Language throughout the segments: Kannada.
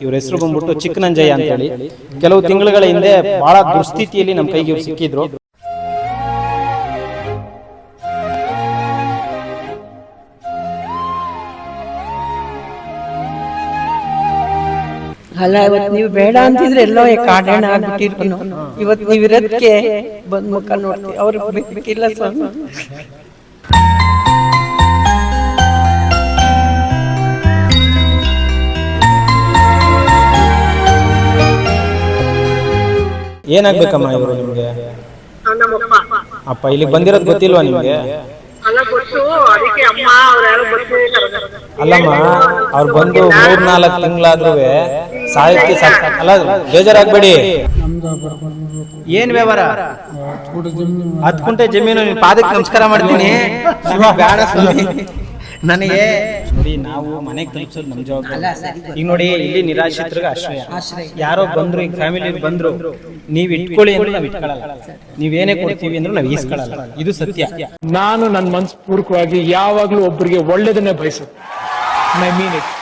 ಇವ್ರ ಹೆಸರು ಬಂದ್ಬಿಟ್ಟು ಚಿಕ್ಕನಂಜಯ್ಯ ಅಂತ ಹೇಳಿ. ಕೆಲವು ತಿಂಗಳುಗಳ ಹಿಂದೆ ಬಹಳ ದುಸ್ಥಿತಿಯಲ್ಲಿ ನಮ್ಮ ಕೈಗೆ ಇವ್ರು ಸಿಕ್ಕಿದ್ರು. ಅಲ್ಲ, ಇವತ್ತು ನೀವು ಬೇಡ ಅಂತಿದ್ರೆ ಎಲ್ಲೋ ಕಾಡಾಣ ಆಗ್ಬಿಟ್ಟಿರ್ನು. ಇವತ್ತು ನೀವು ಇರೋದಕ್ಕೆ ಬಂದ್ ಮುಖ ನೋಡ್ತೀವಿ. ಅವ್ರಿಗೆ ಬೇಕಿಲ್ಲ ಸ್ವಾಮಿ. ಏನಾಗ್ಬೇಕಮ್ಮ ಇವರು ನಿಮ್ಗೆ? ಅಪ್ಪ ಇಲ್ಲಿಗೆ ಬಂದಿರೋದು ಗೊತ್ತಿಲ್ವಾ ನಿಮ್ಗೆ? ಅಲ್ಲಮ್ಮ, ಅವ್ರು ಬಂದು 3-4 ತಿಂಗಳಾದ್ರೂ ಸಾಹಿತ್ಯ ಅಲ್ಲ, ಬೇಜಾರಾಗ್ಬೇಡಿ. ಏನ್ ವ್ಯವಹಾರ? 10 ಗುಂಟೆ ಜಮೀನು. ನಿನ್ ಪಾದಕ್ಕೆ ನಮಸ್ಕಾರ ಮಾಡ್ತೀನಿ. ಬೇಡ ನನಗೆ ನೋಡಿ, ನಾವು ಮನೆಗೆ ತಲುಪಿಸೋದು ನಮ್ ಜವಾಬ್ದಾರಿ. ಈಗ ನೋಡಿ, ಇಲ್ಲಿ ನಿರಾಶ್ರಿತರಿಗೆ ಆಶ್ರಯ. ಯಾರೋ ಬಂದ್ರು, ಈಗ ಫ್ಯಾಮಿಲಿ ಬಂದ್ರು, ನೀವ್ ಇಟ್ಕೊಳ್ಳಿ ಅಂದ್ರೆ ನಾವ್ ಇಟ್ಕೊಳ್ಳಲ್ಲ. ನೀವೇನೇ ಕೊಡ್ತೀವಿ ಅಂದ್ರೆ ನಾವ್ ಈಸ್ಕೊಳ್ಳಲ್ಲ. ಇದು ಸತ್ಯ. ನಾನು ನನ್ನ ಮನಸ್ಪೂರ್ವಕವಾಗಿ ಯಾವಾಗ್ಲೂ ಒಬ್ಬರಿಗೆ ಒಳ್ಳೇದನ್ನೇ ಬಯಸುತ್ತೆ. I mean it.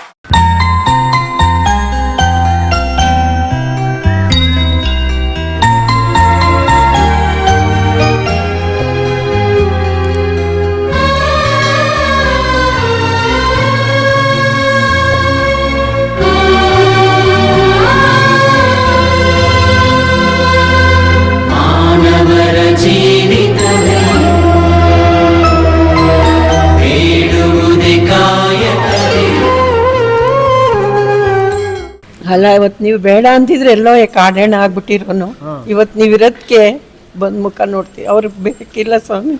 ಅಲ್ಲ, ಇವತ್ತು ನೀವು ಬೇಡ ಅಂತಿದ್ರೆ ಎಲ್ಲೋ ಕಾಡಾಣ ಆಗ್ಬಿಟ್ಟಿರ್ನು. ಇವತ್ತು ನೀವು ಇರೋದಕ್ಕೆ ಬಂದ್ ಮುಖ ನೋಡ್ತೀವಿ. ಅವ್ರಿಗೆ ಬೇಕಿಲ್ಲ ಸ್ವಾಮಿ.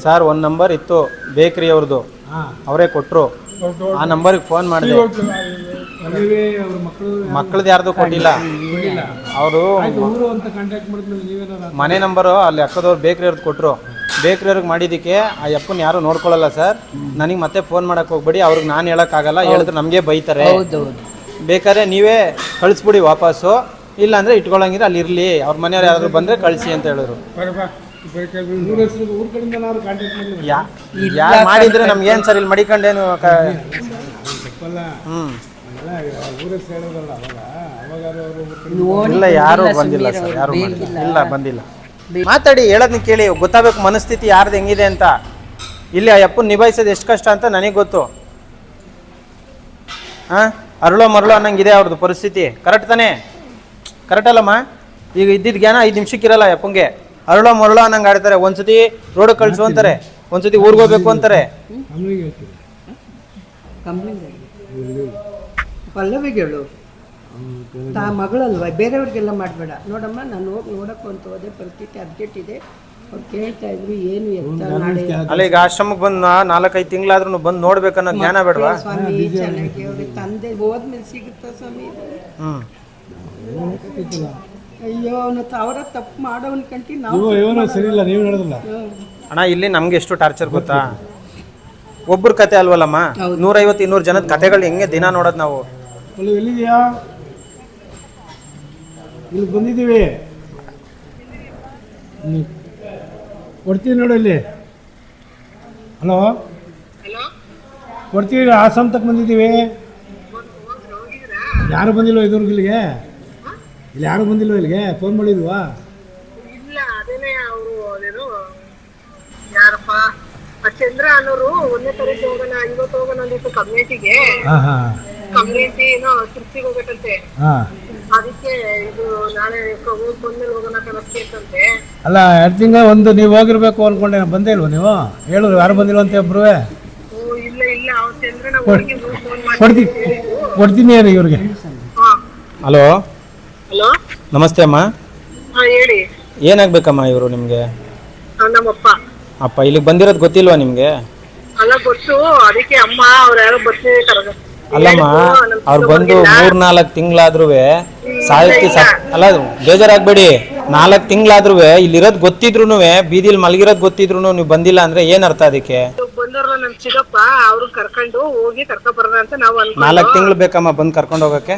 ಸರ್, ಒಂದು ನಂಬರ್ ಇತ್ತು ಬೇಕ್ರಿ ಅವ್ರದ್ದು, ಅವರೇ ಕೊಟ್ರು. ಆ ನಂಬರ್ಗೆ ಫೋನ್ ಮಾಡಿದೆ. ಮಕ್ಕಳದ್ದು ಯಾರ್ದು ಕೊಟ್ಟಿಲ್ಲ. ಅವರು ಮನೆ ನಂಬರು ಅಲ್ಲಿ ಅಕ್ಕದವ್ರು ಬೇಕ್ರಿ ಅವ್ರದ್ದು ಕೊಟ್ರು. ಬೇಕ್ರಿ ಅವ್ರಿಗೆ ಮಾಡಿದ್ದಕ್ಕೆ ಆ ಅಪ್ಪನ ಯಾರು ನೋಡ್ಕೊಳ್ಳಲ್ಲ ಸರ್. ನನಗೆ ಮತ್ತೆ ಫೋನ್ ಮಾಡಕ್ ಹೋಗ್ಬೇಡಿ, ಅವ್ರಿಗೆ ನಾನು ಹೇಳಕ್ಕಾಗಲ್ಲ. ಹೇಳಿದ್ರೆ ನಮಗೆ ಬೈತಾರೆ. ಬೇಕಾದ್ರೆ ನೀವೇ ಕಳಿಸ್ಬಿಡಿ ವಾಪಸ್ಸು, ಇಲ್ಲ ಅಂದ್ರೆ ಇಟ್ಕೊಳ್ಳಂಗಿದ್ರೆ ಅಲ್ಲಿ ಇರ್ಲಿ, ಅವ್ರ ಮನೆಯವ್ರು ಯಾರಾದ್ರು ಬಂದ್ರೆ ಕಳಿಸಿ ಅಂತ ಹೇಳಿದ್ರು. ಯಾರು ಮಾಡಿದ್ರೆ ನಮ್ಗೆ ಏನ್ ಸರ್, ಇಲ್ಲಿ ಮಡಿಕೊಂಡೇನು. ಇಲ್ಲ, ಯಾರು ಬಂದಿಲ್ಲ ಸರ್, ಯಾರು ಇಲ್ಲ, ಬಂದಿಲ್ಲ. ಮಾತಾಡಿ, ಹೇಳೋದನ್ನ ಕೇಳಿ, ಗೊತ್ತಾಗಬೇಕು ಮನಸ್ಥಿತಿ ಯಾರ್ದು ಹೆಂಗಿದೆ ಅಂತ. ಇಲ್ಲಿ ಆ ಅಪ್ಪನ ನಿಭಾಯಿಸೋದು ಎಷ್ಟು ಕಷ್ಟ ಅಂತ ನನಗೆ ಗೊತ್ತು. ಅರಳೋ ಮರಳೋ ಅನ್ನಂಗಿದೆ ಅವ್ರದ್ದು ಪರಿಸ್ಥಿತಿ. ಕರೆಕ್ಟ್ ತಾನೇ? ಕರೆಕ್ಟ್ ಅಲ್ಲಮ್ಮ? ಈಗ ಇದ್ದಿದ್ದ ಜ್ಞಾನ 5 ನಿಮಿಷಕ್ಕಿರಲ್ಲ ಅಪ್ಪಂಗೆ. ಅರಳೋ ಮರಳೋ ಅನ್ನಂಗೆ ಆಡ್ತಾರೆ. ಒಂದ್ಸತಿ ರೋಡ್ ಕಳಿಸು ಅಂತಾರೆ, ಒಂದ್ಸತಿ ಊರಿಗೆ ಹೋಗ್ಬೇಕು ಅಂತಾರೆ. ಪಲ್ಲವಿಗಳು ಮಗಳಲ್ವಾ, ಬೇರೆಯವ್ರಿಗೆಲ್ಲ ಮಾಡಬೇಡ. ನೋಡಮ್ಮ, ನಾನು ಹೋಗಿ ನೋಡಕ್ಕೆ ಅಂತ ಹೋದೆ, ಪರಿಸ್ಥಿತಿ ಅರ್ಜೆಂಟ್ ಇದೆ. ಅವ್ರು ಕೇಳ್ತಾ ಇದ್ರು ಏನು ಎತ್ತ. ಅಲ್ಲ, ಈಗ ಆಶ್ರಮಕ್ಕೆ ಬಂದು 4-5 ತಿಂಗಳಾದ್ರೂ ಬಂದು ನೋಡ್ಬೇಕನ್ನೋ ಜ್ಞಾನ ಬೇಡವಾ ಸ್ವಾಮಿ? ಚೆನ್ನಾಗಿ ಅವ್ರಿಗೆ ತಂದೆ ಹೋದ್ಮೇಲೆ ಸಿಗುತ್ತಾ ಸ್ವಾಮಿ? ಅಯ್ಯೋ, ಅವರ ತಪ್ಪು ಮಾಡೋನ್ ಕಂಟಿ ನಾವು ಸರಿ ಇಲ್ಲ. ನೀವು ಹೇಳೋದಿಲ್ಲ ಅಣ್ಣ. ಇಲ್ಲಿ ನಮ್ಗೆ ಎಷ್ಟು ಟಾರ್ಚರ್ ಗೊತ್ತಾ? ಒಬ್ಬರ ಕತೆ ಅಲ್ವಲ್ಲಮ್ಮ, 150-200 ಜನದ ಕತೆಗಳು ಹೆಂಗೆ ದಿನ ನೋಡೋದು ನಾವು. ಎಲ್ಲಿದೆಯಾ? ಇಲ್ಲಿ ಬಂದಿದ್ದೀವಿ, ಕೊಡ್ತೀವಿ ನೋಡು ಇಲ್ಲಿ. ಹಲೋ, ಕೊಡ್ತೀವಿ. ಆಸಾಮ್ ತಕ್ಕ ಬಂದಿದ್ದೀವಿ. ಯಾರು ಬಂದಿಲ್ವ ಇದುವರೆಗೂ ಇಲ್ಲಿಗೆ? ಇಲ್ಲಿ ಯಾರು ಬಂದಿಲ್ವ ಇಲ್ಲಿಗೆ? ಫೋನ್ ಮಾಡಿದ್ವಾ? ಇಲ್ಲ, ಅದೇನೇ ಅವರು ಅದೇನು ಯಾರಪ್ಪ ಚಂದ್ರ ಅನ್ನೋರು 1ನೇ ತಾರೀಕು ಹೋಗೋಣ, ಇವತ್ತು ಹೋಗೋಣ ಅಂದಿತ್ತು ಕಮ್ಯುನಿಟಿಗೆ. ಕಮ್ಯುನಿಟಿ ಏನೋ ತೃಪ್ತಿಗೆ ಹೋಗ್ಬೇಕಂತೆ. ಅದಕ್ಕೆ ಇದು ನಾಳೆ ಊರ್ ಬಂದ್ಮೇಲೆ ಹೋಗೋಣ ಕನಸ್ಕೆ ಅಂತಂತೆ. ಅಲ್ಲ, 2 ತಿಂಗಳು ಒಂದು ನೀವು ಹೋಗಿರ್ಬೇಕು ಅನ್ಕೊಂಡೆ. ಬಂದೇ ಇಲ್ವ ನೀವು? ಹೇಳಿದ್ರು ಯಾರು ಬಂದಿಲ್ವ ಅಂತ ಒಬ್ರು. ಇಲ್ಲ ಇಲ್ಲ, ಅವ್ರು ಚಂದ್ರನ ಊರಿಗೆ ಫೋನ್ ಕೊಡ್ತೀನಿ ಇವ್ರಿಗೆ. ಹಲೋ, ಹಲೋ, ನಮಸ್ತೆ ಅಮ್ಮ. ಹೇಳಿ. ಏನಾಗ್ಬೇಕಮ್ಮ ಇವರು ನಿಮ್ಗೆ? ನಮ್ಮಪ್ಪ. ಅಪ್ಪ ಇಲ್ಲಿಗೆ ಬಂದಿರೋದು ಗೊತ್ತಿಲ್ವಾ ನಿಮ್ಗೆ? ಅಲ್ಲ, ಗೊತ್ತು. ಅದಕ್ಕೆ ಅಮ್ಮ ಅವ್ರು ಯಾರೋ ಬರ್ತೀವಿ ಕರೆದ. ಅಲ್ಲಮ್ಮ, ಅವ್ರು ಬಂದು 3-4 ತಿಂಗಳಾದ್ರೂ ಸಾಹಿತ್ಯ ಅಲ್ಲ, ಬೇಜಾರಾಗ್ಬೇಡಿ. 4 ತಿಂಗಳಾದ್ರೂ ಇಲ್ಲಿರೋದು ಗೊತ್ತಿದ್ರು, ಬೀದಿಲಿ ಮಲಗಿರೋದು ಗೊತ್ತಿದ್ರು ನೀವು ಬಂದಿಲ್ಲ ಅಂದ್ರೆ ಏನ್ ಅರ್ಥ ಅದಕ್ಕೆ? ಬಂದವ್ರಲ್ಲ ನಮ್ ಚಿಕ್ಕಪ್ಪ, ಅವ್ರು ಕರ್ಕೊಂಡು ಹೋಗಿ ಕರ್ಕೊಂಡ್ ಅಂತ ನಾವು 4 ತಿಂಗಳು ಬೇಕಮ್ಮ ಬಂದು ಕರ್ಕೊಂಡು ಹೋಗಕ್ಕೆ?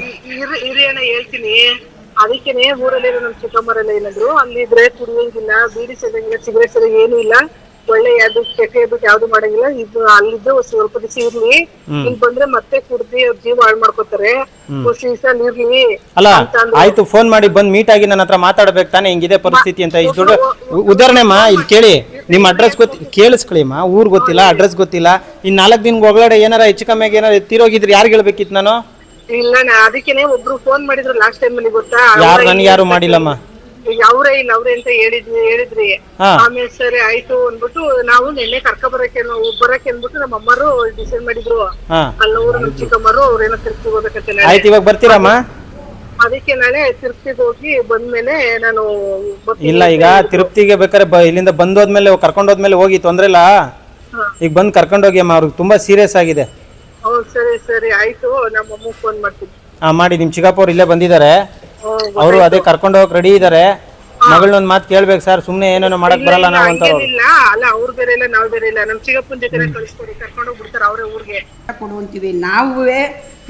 ಹಿರಿಯಣ್ಣ ಹೇಳ್ತೀನಿ. ಅದಕ್ಕೇನೆ ಊರಲ್ಲಿ ನಮ್ ಚಿಕ್ಕಮ್ಮರೆಲ್ಲ ಏನಂದ್ರು, ಅಲ್ಲಿದ್ರೆ ಕುಡಿಯೋಂಗಿಲ್ಲ, ಬೀಡಿ ಸೇದಂಗಿಲ್ಲ, ಸಿಗರೇಟ್ ಸೇದಂಗ ಏನು ಇಲ್ಲ, ಒಳ್ಳೆ ಯಾವ್ದು ಕೆಟ್ಟ ಬಿಟ್ಟು ಯಾವ್ದು ಮಾಡಂಗಿಲ್ಲ. ಇದು ಅಲ್ಲಿದ್ದು ಸ್ವಲ್ಪ ದಿವಸ ಇರ್ಲಿ, ಇಲ್ಲಿ ಬಂದ್ರೆ ಮತ್ತೆ ಕುಡ್ದಿ ಅವ್ರ ಜೀವ ಹಾಳು ಮಾಡ್ಕೋತಾರೆ. ಇರ್ಲಿ ಅಲ್ಲ ಆಯ್ತು, ಫೋನ್ ಮಾಡಿ ಬಂದ್ ಮೀಟ್ ಆಗಿ ನನ್ನ ಹತ್ರ ಮಾತಾಡ್ಬೇಕು ತಾನೆ, ಹಿಂಗಿದೆ ಪರಿಸ್ಥಿತಿ ಅಂತ. ಇಷ್ಟು ಉದಾಹರಣೆ ಇಲ್ಲಿ ಕೇಳಿ, ನಿಮ್ ಅಡ್ರೆಸ್ ಕೇಳಿಸ್ಕೊಳ್ಳಿಮ್ಮ, ಊರ್ ಗೊತ್ತಿಲ್ಲ, ಅಡ್ರೆಸ್ ಗೊತ್ತಿಲ್ಲ, ಇನ್ 4 ದಿನ ಒಳಗಡೆ ಏನಾರ ಹೆಚ್ಚು ಕಮ್ಮಿಯಾಗಿ ಏನಾರ ಎತ್ತಿರೋಗಿದ್ರೆ ಯಾರು ಹೇಳ್ಬೇಕಿತ್ತು ನಾನು? ಇಲ್ಲ, ಅದಕ್ಕೇನೆ ಒಬ್ರು ಫೋನ್ ಮಾಡಿದ್ರು ಲಾಸ್ಟ್ ಟೈಮ್ ಅಲ್ಲಿ, ಗೊತ್ತಾ? ಯಾರು ನನ್ಗೆ ಯಾರು ಮಾಡಿಲ್ಲಮ್ಮ. ಅವ್ರೇ ಇಲ್ಲ ಅವ್ರೆ ಅಂತ ಹೇಳಿದ್ರಿ. ಆಮೇಲೆ ಸರಿ ಆಯ್ತು ಅಂದ್ಬಿಟ್ಟು ನಾವು ನಿನ್ನೆ ಬರಕ್ಕೆ ಅಂದ್ಬಿಟ್ಟು ನಮ್ಮ ಅಮ್ಮರು ಡಿಸೈಡ್ ಮಾಡಿದ್ರು. ಅಲ್ಲವರು ನಮ್ ಚಿಕ್ಕಮ್ಮರು ಅವ್ರೇನೋ ತಿರುಪ್ತಿಗೆ ಹೋಗ್ಬೇಕಂತ. ಆಯ್ತು, ಇವಾಗ ಬರ್ತೀರಮ್ಮ? ಅದಕ್ಕೆ ನಾಳೆ ತಿರುಪ್ತಿಗೆ ಹೋಗಿ ಬಂದ್ಮೇಲೆ ನಾನು ಇಲ್ಲ, ಈಗ ತಿರುಪ್ತಿಗೆ ಬೇಕಾದ್ರೆ ಇಲ್ಲಿಂದ ಬಂದೋದ್ಮೇಲೆ ಕರ್ಕೊಂಡೋದ್ಮೇಲೆ ಹೋಗಿ, ತೊಂದ್ರೆ ಇಲ್ಲ. ಈಗ ಬಂದ್ ಕರ್ಕೊಂಡೋಗಿ ಅಮ್ಮ, ಅವ್ರಿಗೆ ತುಂಬಾ ಸೀರಿಯಸ್ ಆಗಿದೆ. ಸರಿ ಸರಿ ಆಯ್ತು, ನಮ್ಮ ಅಮ್ಮ ಫೋನ್ ಮಾಡ್ತೀನಿ. ಮಾಡಿ, ನಿಮ್ ಚಿಕ್ಕಪ್ಪ ಅವ್ರು ಇಲ್ಲೇ ಬಂದಿದ್ದಾರೆ, ಅವರು ಅದೇ ಕರ್ಕೊಂಡು ಹೋಗಕ್ ರೆಡಿ ಇದಾರೆ. ಮಗಳನ್ನೊಂದ್ ಮಾತು ಕೇಳ್ಬೇಕು ಸರ್, ಸುಮ್ನೆ ಏನೇನೋ ಮಾಡಕ್ ಬರಲ್ಲ ನಾವು ಅಂತ. ಅಲ್ಲ, ಅವ್ರು ಬೇರೆ ಇಲ್ಲ, ನಾವ್ ಬೇರೆ ಇಲ್ಲ. ನಮ್ ಚಿಕ್ಕಪ್ಪನ ಜೊತೆ ಕಳಿಸ್ಕೊಡಿ, ಕರ್ಕೊಂಡು ಹೋಗ್ಬಿಡ್ತಾರೆ ಅವ್ರೆ ಊರಿಗೆ. ಕೊಡುವಂತೀವಿ ನಾವುವೇ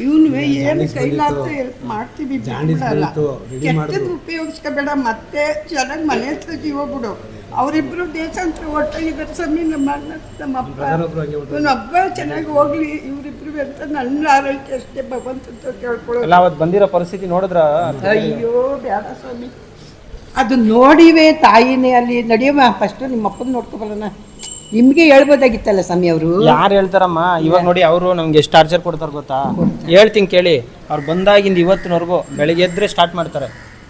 ಇವನುವೆ ಏನು ಕೈಲಾದ ಹೆಲ್ಪ್ ಮಾಡ್ತೀವಿ. ಕೆಟ್ಟದ್ದು ಉಪಯೋಗಿಸ್ಕೋಬೇಡ, ಮತ್ತೆ ಚೆನ್ನಾಗಿ ಮನೆ ಹತ್ರ ಜೀವ ಬಿಡು. ಅವರಿಬ್ರು ದೇಶಾಂತರ ಒಟ್ಟಾಗಿದ್ದಾರೆ ಸ್ವಾಮಿ. ನಮ್ಮಪ್ಪ ಹಬ್ಬ ಚೆನ್ನಾಗಿ ಹೋಗ್ಲಿ ಇವರಿಬ್ರು ಅಂತ ನನ್ನ ಆರೈಕೆ ಅಷ್ಟೇ ಭಗವಂತ ಕೇಳ್ಕೊಳ್ಳೋದು. ಅವತ್ತು ಬಂದಿರೋ ಪರಿಸ್ಥಿತಿ ನೋಡಿದ್ರ? ಅಯ್ಯೋ ಬೇಡ ಸ್ವಾಮಿ, ಅದು ನೋಡಿವೆ ತಾಯಿನೇ. ಅಲ್ಲಿ ನಡೆಯಮ್ಮ, ಫಸ್ಟ್ ನಿಮ್ಮ ಅಪ್ಪನ ನೋಡ್ಕೊಬರೋಣ. ನಿಮ್ಗೆ ಹೇಳ್ಬೋದಾಗಿತ್ತಲ್ಲ ಸ್ವಾಮಿ. ಅವರು ಯಾರು ಹೇಳ್ತಾರಮ್ಮ? ಇವಾಗ ನೋಡಿ, ಅವರು ನಮ್ಗೆ ಎಷ್ಟು ಟಾರ್ಚರ್ ಕೊಡ್ತಾರ ಗೊತ್ತಾ? ಹೇಳ್ತೀನಿ ಕೇಳಿ, ಅವ್ರು ಬಂದಾಗಿಂದ ಇವತ್ತಿನವರೆಗೂ ಬೆಳಿಗ್ಗೆ ಎದ್ರೆ ಸ್ಟಾರ್ಟ್ ಮಾಡ್ತಾರೆ.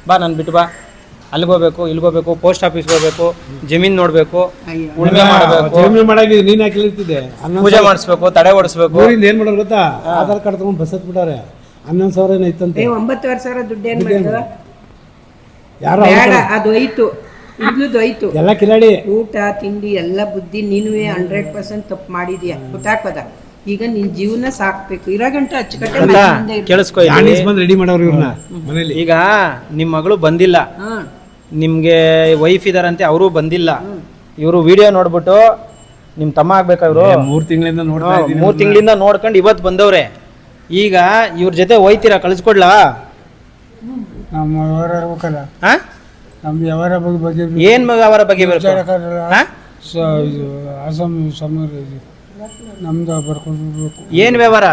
ಬಾ ನಾನು ಬಿಟ್ಟು ಬಾ, ಅಲ್ಲಿಗೋಗ್ಬೇಕು, ಇಲ್ಗೋಗ್ಬೇಕು, ಪೋಸ್ಟ್ ಆಫೀಸ್ಗೆ ಹೋಗ್ಬೇಕು, ಜಮೀನ್ ನೋಡ್ಬೇಕು, ಉಳುಮೆ ಮಾಡಬೇಕು, ಪೂಜೆ ಮಾಡಿಸ್ಬೇಕು, ತಡೆ ಓಡಿಸ್ಬೇಕು. ಏನ್ ಮಾಡೋರು ಗೊತ್ತಾ? ಆಧಾರ್ ಕಾರ್ಡ್ ತಗೊಂಡು ಬಸ್ ಹತ್ಬಿಟ್ಟಾರೆ. 11,000 ಏನೈತಂತೆ. 9,000 ದುಡ್ಡೇನು ಮಾಡಿದ್ರು? ಯಾರು ಅದು ಹೋಯ್ತು, ಇದ್ಲದ್ದು ಹೋಯ್ತು. ಎಲ್ಲ ಕಿಲಾಡಿ. ಊಟ ತಿಂಡಿ ಎಲ್ಲ ಬುದ್ಧಿ ನೀನುವೇ 100% ತಪ್ಪು ಮಾಡಿದ್ಯಾ, ಗೊತ್ತಾಗ್ತದ? ಈಗ ನಿನ್ ಜೀವನ ಸಾಕ್ಬೇಕು. ಇರಾಗಂಟ ಅಚ್ಚುಕಟ್ಟೆ ಕೇಳಿಸ್ಕೊ, ರೆಡಿ ಮಾಡೋರು ಇವ್ರನ್ನ ಮನೇಲಿ. ಈಗ ನಿಮ್ ಮಗಳು ಬಂದಿಲ್ಲ, ನಿಮ್ಗೆ ವೈಫ್ ಇದಾರಂತೆ, ಅವರು ಬಂದಿಲ್ಲ. ಇವರು ವಿಡಿಯೋ ನೋಡ್ಬಿಟ್ಟು ನಿಮ್ ತಮ್ಮ ಆಗ್ಬೇಕ. ಇವರು 3 ತಿಂಗಳಿಂದ ನೋಡ್ತಾ ಇದ್ದೀನಿ. 3 ತಿಂಗಳಿಂದ ನೋಡ್ಕೊಂಡು ಇವತ್ತು ಬಂದವ್ರೆ. ಈಗ ಇವ್ರ ಜೊತೆ ಹೋಯ್ತೀರಾ? ಕಳಿಸ್ಕೊಡ್ಲಾ? ನಮ್ಮ ವ್ಯವಹಾರ ಇರ್ಬೇಕಲ್ಲ. ನಮ್ಮ ವ್ಯವಹಾರ ಬಗ್ಗೆ ಏನ್ ವ್ಯವಹಾರ ಬಗ್ಗೆ ನಮ್ದು ಬರ್ಕೊಳ್ಬೇಕು. ಏನ್ ವ್ಯವಹಾರ?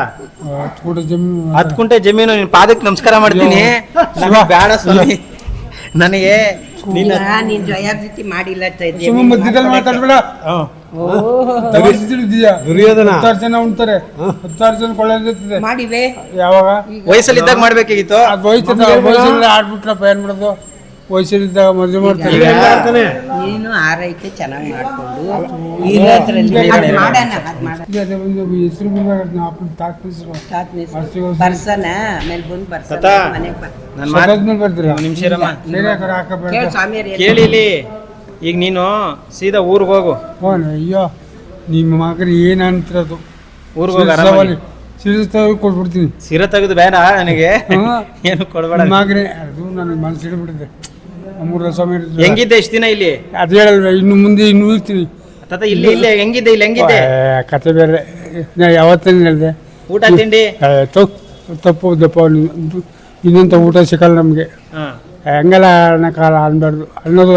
10 ಗುಂಟೆ ಜಮೀನು. ನಿನ್ ಪಾದಕ್ಕೆ ನಮಸ್ಕಾರ ಮಾಡ್ತೀನಿ. ಬೇಡ ಸ್ವಾಮಿ, ನನಗೆ ನೀನ್ ಜಯಾಬ್ದಿತಿ ಮಾಡಿಲ್ಲ. ಮಧ್ಯದಲ್ಲಿ ಮಾತಾಡ್ಬೇಡ. ದುರ್ಯೋಧನ 10 ಜನ ಉಣ್ತಾರೆ, 10 ಜನ ಕೊಳ್ಳಿರ್ತದೆ. ಮಾಡಿವೆ ಯಾವಾಗ? ವಯಸ್ಸಲ್ಲಿದ್ದಾಗ ಮಾಡ್ಬೇಕಿತ್ತು. ಅದು ವಯಸ್ಸಲ್ಲಿ ಆಡ್ಬಿಟ್ರಪ್ಪ, ಏನ್ ಮಾಡೋದು? ವಯಸ್ಸಲ್ಲಿದ್ದಾಗ ಮದುವೆ ಮಾಡ್ತಾರೆ. ನೀನು ಆರೈಕೆ ಚೆನ್ನಾಗಿ ಮಾಡ್ಕೊಂಡು ಇರೋದ್ರಲ್ಲಿ ಹೆಸರು ಬರ್ಸನ ಮೇಲೆ ಬಂದು ಕೇಳಿಲಿ. ಈಗ ನೀನು ಸೀದಾ ಊರ್ಗ್ ಹೋಗು. ಅಯ್ಯೋ, ನಿಮ್ಮ ಮಗನ ಏನಂತಿರೋದು? ಊರ್ಗ್ ಹೋಗಿ ಸೀರೆ ಕೊಟ್ಬಿಡ್ತೀನಿ. ಸೀರೆ ತೆಗೆದು ಬೇಡ ನನಗೆ, ಏನು ಕೊಡ್ಬೇಡ. ಮಗನೇ ಅದು ನನಗೆ ಮನಸ್ಸು ಹಿಡಿಬಿಟ್ಟಿದೆ. ಮೂರು ಸ್ವಾಮಿ ಹೆಂಗಿದ್ದೆ ಇಷ್ಟ ದಿನ ಇಲ್ಲಿ? ಅದು ಹೇಳಲ್ವ, ಇನ್ನು ಮುಂದೆ ಇನ್ನೂ ಇರ್ತೀನಿ. ಇಲ್ಲಿ ಇಲ್ಲಿ ಹೆಂಗಿದ್ದೆ? ಇಲ್ಲಿ ಹೆಂಗಿದ್ದೆ? ಕತೆ ಬೇರೆ. ಯಾವತ್ತೇನು ಹೇಳಿದೆ? ಊಟ ತಿಂಡಿ ತಪ್ಪು ದಪ್ಪ. ಇನ್ನಂತ ಊಟ ಸಿಕ್ಕಲ್ಲ ನಮಗೆ. ಹೆಂಗೆಲ್ಲ ಕಾಲ ಅನ್ಬಾರ್ದು. ಅನ್ನೋದು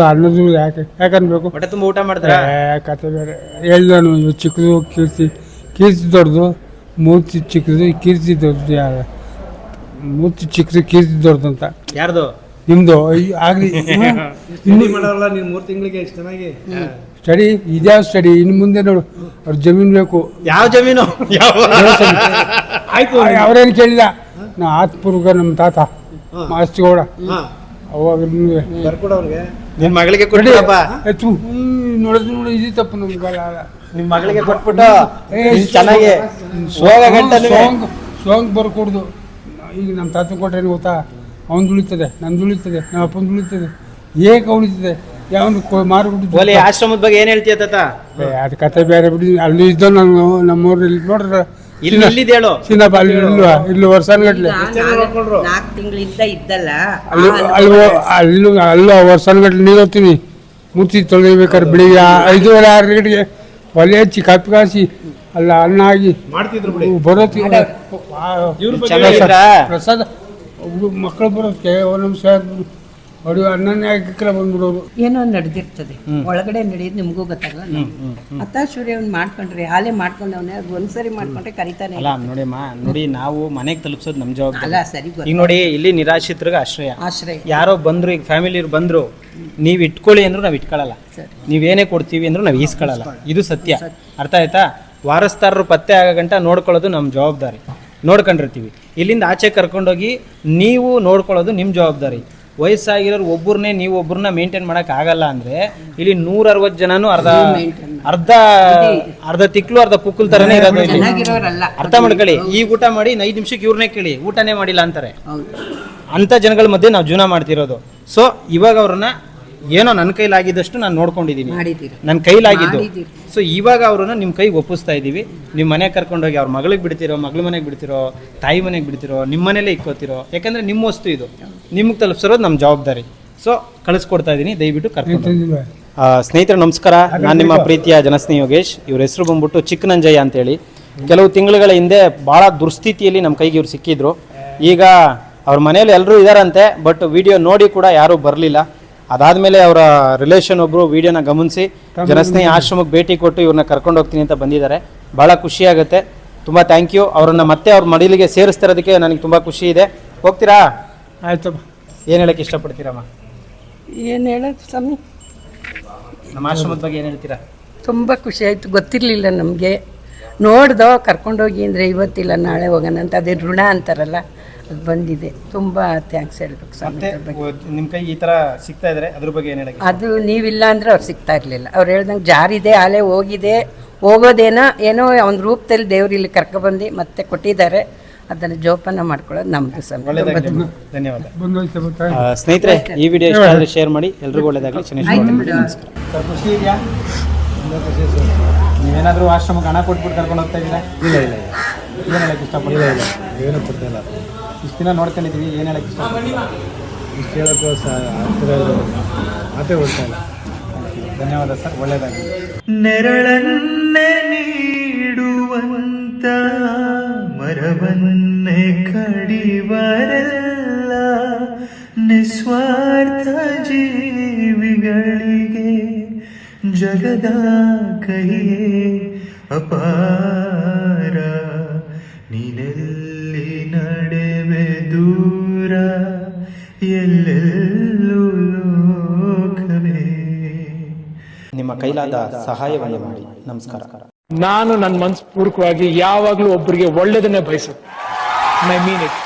ಯಾಕನ್ಬೇಕು? ಹೊಟ್ಟೆ ತುಂಬ ಊಟ ಮಾಡ್ತಾರೆ. ಕತೆ ಬೇರೆ ಹೇಳ್ದ ನಾನು. ಚಿಕ್ಕದು ಕೀರ್ತಿ ದೊಡ್ಡದು, ಮೂರ್ತಿ ಚಿಕ್ಕದು, ಕೀರ್ತಿ ದೊಡ್ಡದು. ಯಾರು ಮೂರ್ತಿ ಚಿಕ್ಕದು, ಕೀರ್ತಿ ದೊಡ್ಡದು ಅಂತ. ಯಾರ್ದು? ನಿಮ್ದು ಆಗ್ಲಿ. ಇನ್ನು ಮಾಡೋಲ್ಲ ನೀನು 3 ತಿಂಗಳಿಗೆ ಎಷ್ಟು ಚೆನ್ನಾಗಿ ಸ್ಟಡಿ. ಇದ್ಯಾವ ಸ್ಟಡಿ? ಇನ್ನು ಮುಂದೆ ನೋಡು, ಅವ್ರ ಜಮೀನು ಬೇಕು. ಯಾವ ಜಮೀನು? ಆಯ್ತು, ಅವ್ರೇನು ಕೇಳಿಲ್ಲ. ನಾ ಆತ್ಪೂರ್ಗ ನಮ್ಮ ತಾತ ಮಾಸ್ತಿಗೌಡ ಅವಾಗ ಬರ್ಕೊಡವ್ರಿಗೆ ನಿನ್ ಮಗಳಿಗೆ ಕೊಟ್ಟಿರಪ್ಪ. ನೋಡಿದ್ರು ನೋಡಿ, ಇದು ತಪ್ಪು ನಮ್ಗೆ. ನಿಮ್ ಮಗಳಿಗೆ ಕೊಟ್ಬಿಟ್ಟು ಚೆನ್ನಾಗಿ ಸಾಂಗ್ ಬರ್ಕೊಡ್ದು. ಈಗ ನಮ್ಮ ತಾತ ಕೊಟ್ರೆ ಗೊತ್ತಾ? ಅವ್ನು ದುಳಿತದೆ, ನನ್ನ ದುಳಿತದೆ, ನಮ್ಮ ಅಪ್ಪನ ದುಳಿತದೆ, ಏಕ ಉಳಿತದೆ. ಯಾವನು ಮಾರ್ಬಿಟ್ಟು ಆಶ್ರಮದ ಬಗ್ಗೆ ಏನ್ ಹೇಳ್ತೀಯ ತಾತ? ಅದು ಕತೆ ಬೇರೆ ಬಿಡಿ. ಅಲ್ಲಿ ಇದ್ದ ನಾನು ನಮ್ಮೂರಲ್ಲಿ ನೋಡ್ರ ಚಿನ್ನಪ್ಪ ಅಲ್ಲಿ ಇಲ್ವಾ? ಇಲ್ಲಿ ವರ್ಷಾನ್ಗಟ್ಲೆ 4 ತಿಂಗಳಿಂದ ಇದ್ದಲ್ಲ. ಅಲ್ಲೂ ವರ್ಷಾನ್ಗಟ್ಲೆ ನೀರು ಹೋಗ್ತೀನಿ. ಮುಚ್ಚಿ ತೊಳೆಬೇಕಾದ್ರೆ ಬೆಳಿಗ್ಗೆ 5:30, 6 ಗಂಟೆಗೆ ಒಲೆ ಹಚ್ಚಿ ಕಾಪಿ ಕಾಸಿ ಅಲ್ಲ ಅನ್ನ ಆಗಿ ಬರೋತಿ ಪ್ರಸಾದ ಮಕ್ಕಳು ಬರೋದಕ್ಕೆ ಒಂದೊಂದು ಹೊಡಿ ಹನ್ನೊಂದು ಹಾಕಿಕ್ರೆ ಬಂದ್ಬಿಡೋರು. ಏನೋ ನಡೆದಿರ್ತದೆ ಒಳಗಡೆ ನಡೆಯೋದು ನಿಮಗೂ ಗೊತ್ತಾಗಲ್ಲ. ಹತಾಶುರಿ ಅವ್ನು ಮಾಡ್ಕೊಂಡ್ರೆ ಹಾಲೆ ಮಾಡ್ಕೊಂಡವನೇ ಅದು ಒಂದ್ಸರಿ ಮಾಡ್ಕೊಂಡ್ರೆ ಕರಿತಾನೆ. ಅಲ್ಲ ನೋಡಿ ನಾವು ಮನೆಗೆ ತಲುಪಿಸೋದು ನಮ್ಮ ಜವಾಬ್ದಾರಿ. ಅಲ್ಲ ಸರಿ ಈಗ ನೋಡಿ ಇಲ್ಲಿ ನಿರಾಶ್ರಿತರಿಗೆ ಆಶ್ರಯ ಯಾರೋ ಬಂದ್ರು, ಈಗ ಫ್ಯಾಮಿಲಿ ಬಂದ್ರು, ನೀವ್ ಇಟ್ಕೊಳ್ಳಿ ಅಂದ್ರು ನಾವ್ ಇಟ್ಕೊಳ್ಳಲ್ಲ, ನೀವೇನೇ ಕೊಡ್ತೀವಿ ಅಂದ್ರು ನಾವ್ ಈಸ್ಕೊಳ್ಳಲ್ಲ. ಇದು ಸತ್ಯ. ಅರ್ಥ ಆಯ್ತಾ? ವಾರಸ್ದಾರರು ಪತ್ತೆ ಆಗೋ ಗಂಟ ನೋಡ್ಕೊಳ್ಳೋದು ನಮ್ಮ ಜವಾಬ್ದಾರಿ. ನೋಡ್ಕೊಂಡಿರ್ತೀವಿ. ಇಲ್ಲಿಂದ ಆಚೆ ಕರ್ಕೊಂಡೋಗಿ ನೀವು ನೋಡ್ಕೊಳ್ಳೋದು ನಿಮ್ಮ ಜವಾಬ್ದಾರಿ. ವಯಸ್ಸಾಗಿರೋರು ಒಬ್ಬರನ್ನೇ ನೀವು ಒಬ್ಬರನ್ನ ಮೇಂಟೈನ್ ಮಾಡಕ್ ಆಗಲ್ಲ ಅಂದ್ರೆ ಇಲ್ಲಿ 160 ಜನನು ಅರ್ಧ ತಿಕ್ಲು ಅರ್ಧ ಪುಕ್ಕಲ್ ತರನೇ ಇರೋದು ಇಲ್ಲಿ. ಅರ್ಥ ಮಾಡ್ಕೊಳ್ಳಿ. ಈಗ ಊಟ ಮಾಡಿ 5 ನಿಮಿಷಕ್ಕೆ ಇವ್ರನ್ನೇ ಕೇಳಿ ಊಟನೇ ಮಾಡಿಲ್ಲ ಅಂತಾರೆ. ಅಂತ ಜನಗಳ ಮಧ್ಯೆ ನಾವು ಜೀವನ ಮಾಡ್ತಿರೋದು. ಸೊ ಇವಾಗ ಅವ್ರನ್ನ ಏನೋ ನನ್ನ ಕೈಲಾಗಿದ್ದಷ್ಟು ನಾನು ನೋಡ್ಕೊಂಡಿದ್ದೀನಿ, ನನ್ನ ಕೈಲಾಗಿದ್ದು. ಸೊ ಇವಾಗ ಅವ್ರನ್ನ ನಿಮ್ಮ ಕೈಗೆ ಒಪ್ಪಿಸ್ತಾ ಇದ್ದೀವಿ. ನಿಮ್ಮ ಮನೆಗೆ ಕರ್ಕೊಂಡೋಗಿ ಅವ್ರ ಮಗಳಿಗೆ ಬಿಡ್ತಿರೋ, ಮಗಳ ಮನೆಗೆ ಬಿಡ್ತಿರೋ, ತಾಯಿ ಮನೆಗೆ ಬಿಡ್ತಿರೋ, ನಿಮ್ಮ ಮನೇಲೇ ಇಕ್ಕೋತಿರೋ. ಯಾಕಂದ್ರೆ ನಿಮ್ಮ ವಸ್ತು ಇದು, ನಿಮ್ಗೆ ತಲುಪಿಸಿರೋದು ನಮ್ಮ ಜವಾಬ್ದಾರಿ. ಸೊ ಕಳಿಸ್ಕೊಡ್ತಾ ಇದ್ದೀನಿ, ದಯವಿಟ್ಟು ಕರ್ಕೊಂಡು. ಸ್ನೇಹಿತರೆ ನಮಸ್ಕಾರ, ನಾನು ನಿಮ್ಮ ಪ್ರೀತಿಯ ಜನಸ್ನೇಹಿ ಯೋಗೇಶ್. ಇವ್ರ ಹೆಸರು ಬಂದ್ಬಿಟ್ಟು ಚಿಕ್ಕನಂಜಯ್ಯ ಅಂತೇಳಿ. ಕೆಲವು ತಿಂಗಳುಗಳ ಹಿಂದೆ ಭಾಳ ದುರ್ಸ್ಥಿತಿಯಲ್ಲಿ ನಮ್ಮ ಕೈಗೆ ಇವ್ರು ಸಿಕ್ಕಿದ್ರು. ಈಗ ಅವ್ರ ಮನೇಲಿ ಎಲ್ಲರೂ ಇದ್ದಾರಂತೆ, ಬಟ್ ವಿಡಿಯೋ ನೋಡಿ ಕೂಡ ಯಾರೂ ಬರಲಿಲ್ಲ. ಅದಾದಮೇಲೆ ಅವರ ರಿಲೇಷನ್ ಒಬ್ಬರು ವಿಡಿಯೋನ ಗಮನಿಸಿ ಜನಸ್ನೇಹಿ ಆಶ್ರಮಕ್ಕೆ ಭೇಟಿ ಕೊಟ್ಟು ಇವ್ರನ್ನ ಕರ್ಕೊಂಡು ಹೋಗ್ತೀನಿ ಅಂತ ಬಂದಿದ್ದಾರೆ. ಭಾಳ ಖುಷಿಯಾಗುತ್ತೆ. ತುಂಬ ಥ್ಯಾಂಕ್ ಯು. ಅವ್ರನ್ನ ಮತ್ತೆ ಅವ್ರ ಮಡಿಲಿಗೆ ಸೇರಿಸ್ತಿರೋದಕ್ಕೆ ನನಗೆ ತುಂಬ ಖುಷಿ ಇದೆ. ಹೋಗ್ತೀರಾ? ಆಯ್ತಮ್ಮ. ಏನು ಹೇಳಕ್ಕೆ ಇಷ್ಟಪಡ್ತೀರಮ್ಮ? ಏನು ಹೇಳೋದು ಸ್ವಾಮಿ, ನಮ್ಮ ಆಶ್ರಮದ ಬಗ್ಗೆ ಏನು ಹೇಳ್ತೀರಾ? ತುಂಬ ಖುಷಿ ಆಯಿತು. ಗೊತ್ತಿರಲಿಲ್ಲ ನಮಗೆ. ನೋಡ್ದೋ ಕರ್ಕೊಂಡೋಗಿ ಅಂದರೆ ಇವತ್ತಿಲ್ಲ ನಾಳೆ ಹೋಗೋಣ ಅಂತ, ಅದೇ ಋಣ ಅಂತಾರಲ್ಲ, ಅದು ಬಂದಿದೆ. ತುಂಬ ಥ್ಯಾಂಕ್ಸ್ ಹೇಳ್ಬೇಕು ಸ್ವಾಮಿ. ನಿಮ್ಮ ಕೈಗೆ ಈ ಥರ ಸಿಗ್ತಾ ಇದ್ದಾರೆ, ಅದ್ರ ಬಗ್ಗೆ ಏನು ಹೇಳಕ್ಕೆ? ಅದು ನೀವಿಲ್ಲ ಅಂದರೆ ಅವ್ರು ಸಿಗ್ತಾ ಇರಲಿಲ್ಲ. ಅವ್ರು ಹೇಳ್ದಂಗೆ ಜಾರಿದೆ, ಆಲೆ ಹೋಗಿದೆ, ಹೋಗೋದೇನೋ ಏನೋ ಒಂದು ರೂಪದಲ್ಲಿ ದೇವ್ರು ಇಲ್ಲಿ ಕರ್ಕೊಬಂದು ಮತ್ತೆ ಕೊಟ್ಟಿದ್ದಾರೆ. ಅದನ್ನು ಜೋಪಾನ ಮಾಡ್ಕೊಳ್ಳೋದು ನಮ್ಮದು ಸ್ವಾಮಿ. ಧನ್ಯವಾದ. ಬಂದೋಯ್ತು. ಸ್ನೇಹಿತರೆ, ಈ ವಿಡಿಯೋ ಇಷ್ಟ ಆದರೆ ಶೇರ್ ಮಾಡಿ. ಎಲ್ರಿಗೂ ಒಳ್ಳೆಯದಾಗಲಿ. ನಮಸ್ಕಾರ. ಖುಷಿ ಇದೆಯಾ? ನೀವೇನಾದರೂ ಆಶ್ರಮಕ್ಕೆ ಹಣ ಕೊಟ್ಬಿಟ್ಟು ಕರ್ಕೊಂಡು ಹೋಗ್ತಾ ಇದ್ದೀರಾ? ಇಲ್ಲ ಏನು ಹೇಳಕ್ಕೆ ಇಷ್ಟಪಡ್ತೀರಾ? ಏನೂ ಕೊಡ್ತಾಯಿಲ್ಲ. ಇಷ್ಟು ದಿನ ನೋಡ್ಕೊಂಡಿದ್ದೀವಿ, ಏನು ಹೇಳಕ್ಕೆ ಇಷ್ಟಪಡ್ತೀರಾ? ಇಷ್ಟು ಹೇಳೋಕ್ಕೂ ಮಾತೇ ಹೋಗ್ತಾಯಿಲ್ಲ. ಧನ್ಯವಾದ ಸರ್, ಒಳ್ಳೆಯದಾಗಿ. ನೆರಳನ್ನೇ ನೀಡುವಂತ ಮರವನ್ನೇ ಕಡಿವರೆಲ್ಲ ನಿಸ್ವಾರ್ಥ ಜೀವಿಗಳಿಗೆ ಜಗದ ಕೈಯೇ ಅಪಾರ. ನೀನೆಲ್ಲಿ ನಡೆವೆ ದೂರ, ಎಲ್ಲೆಲ್ಲೂ ಲೋಕವೇ. ನಿಮ್ಮ ಕೈಲಾದ ಸಹಾಯವನ್ನು ಮಾಡಿ. ನಮಸ್ಕಾರ. ನಾನು ನನ್ನ ಮನಸ್ಪೂರ್ವಕವಾಗಿ ಯಾವಾಗಲೂ ಒಬ್ಬರಿಗೆ ಒಳ್ಳೇದನ್ನೇ ಬಯಸುತ್ತೆ. I mean it.